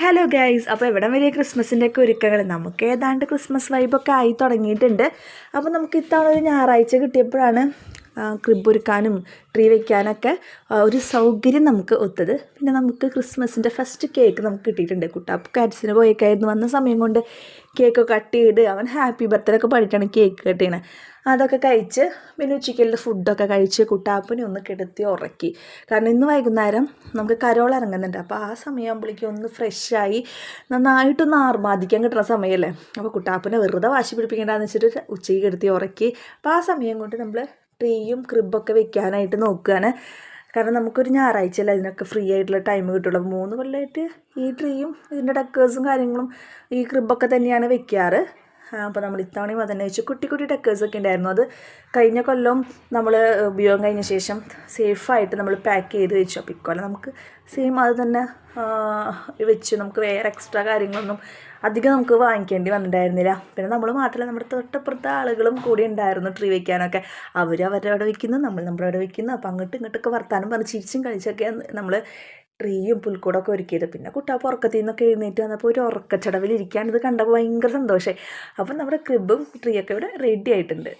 Hello guys, അപ്പോൾ എവിടം വരെ ക്രിസ്മസിൻ്റെയൊക്കെ ഒരുക്കങ്ങൾ നമുക്ക് ഏതാണ്ട് ക്രിസ്മസ് വൈബൊക്കെ ആയി തുടങ്ങിയിട്ടുണ്ട്. അപ്പോൾ നമുക്ക് ഇത്തവണ ഒരു ഞായറാഴ്ച കിട്ടിയപ്പോഴാണ് ക്രിബ് ഒരുക്കാനും ട്രീ വയ്ക്കാനൊക്കെ ഒരു സൗകര്യം നമുക്ക് ഒത്തത്. പിന്നെ നമുക്ക് ക്രിസ്മസിൻ്റെ ഫസ്റ്റ് കേക്ക് നമുക്ക് കിട്ടിയിട്ടുണ്ട്. കുട്ടാപ്പ് കാറ്റ്സിന് പോയേക്കായിരുന്നു. വന്ന സമയം കൊണ്ട് കേക്കൊക്കെ കട്ട് ചെയ്ത് അവൻ ഹാപ്പി ബർത്ത്ഡേ ഒക്കെ പാടിയിട്ടാണ് കേക്ക് കട്ട് ചെയ്യണത്. അതൊക്കെ കഴിച്ച് പിന്നെ ഉച്ചയ്ക്കുള്ള ഫുഡൊക്കെ കഴിച്ച് കുട്ടാപ്പിനെ ഒന്ന് കിടത്തി ഉറക്കി. കാരണം ഇന്ന് വൈകുന്നേരം നമുക്ക് കരോൾ ഇറങ്ങുന്നുണ്ട്. അപ്പോൾ ആ സമയമാകുമ്പോഴേക്കും ഒന്ന് ഫ്രഷായി നന്നായിട്ടൊന്ന് ആർമാദിക്കാൻ കിട്ടുന്ന സമയമല്ലേ. അപ്പോൾ കുട്ടാപ്പിനെ വെറുതെ വാശി പിടിപ്പിക്കേണ്ടതെന്ന് വെച്ചിട്ട് ഉച്ചയ്ക്ക് കിടത്തി ഉറക്കി. അപ്പോൾ ആ സമയം കൊണ്ട് നമ്മൾ ട്രീയും ക്രിബൊക്കെ വെക്കാനായിട്ട് നോക്കുകയാണ്. കാരണം നമുക്കൊരു ഞായറാഴ്ചയല്ല അതിനൊക്കെ ഫ്രീ ആയിട്ടുള്ള ടൈം കിട്ടുള്ളൂ. 3 കൊല്ലമായിട്ട് ഈ ട്രീയും ഇതിൻ്റെ ഡെക്കേഴ്സും കാര്യങ്ങളും ഈ ക്രിബൊക്കെ തന്നെയാണ് വെക്കാറ്. അപ്പോൾ നമ്മൾ ഇത്തവണയും അതന്നെ വെച്ച് കുട്ടി കുട്ടി ഡെക്കേഴ്സൊക്കെ ഉണ്ടായിരുന്നു. അത് കഴിഞ്ഞ കൊല്ലം നമ്മൾ ഉപയോഗം കഴിഞ്ഞ ശേഷം സേഫായിട്ട് നമ്മൾ പാക്ക് ചെയ്ത് വെച്ചു. അപ്പോൾ ഇക്കൊല്ലം നമുക്ക് സെയിം അത് തന്നെ വെച്ച് നമുക്ക് വേറെ എക്സ്ട്രാ കാര്യങ്ങളൊന്നും അധികം നമുക്ക് വാങ്ങിക്കേണ്ടി വന്നിട്ടുണ്ടായിരുന്നില്ല. പിന്നെ നമ്മൾ മാത്രമല്ല, നമ്മുടെ തൊട്ടപ്പുറത്തെ ആളുകളും കൂടി ഉണ്ടായിരുന്നു ട്രീ വയ്ക്കാനൊക്കെ. അവർ അവരുടെ അവിടെ വയ്ക്കുന്നു, നമ്മൾ നമ്മുടെ അവിടെ വയ്ക്കുന്നു. അപ്പോൾ അങ്ങോട്ടും ഇങ്ങോട്ടൊക്കെ വർത്താനം പറഞ്ഞ് ചിരിച്ചും കളിച്ചൊക്കെയാണ് നമ്മൾ ട്രീയും പുൽക്കൂടൊക്കെ ഒരുക്കിയത്. പിന്നെ കുട്ടാപ്പ് ഉറക്കത്തിൽ നിന്നൊക്കെ എഴുന്നേറ്റ് വന്നപ്പോൾ ഒരു ഉറക്കച്ചടവിലിരിക്കാൻ ഇത് കണ്ടപ്പോൾ ഭയങ്കര സന്തോഷമായി. അപ്പം നമ്മുടെ ക്രിബും ട്രീയൊക്കെ ഇവിടെ റെഡി ആയിട്ടുണ്ട്.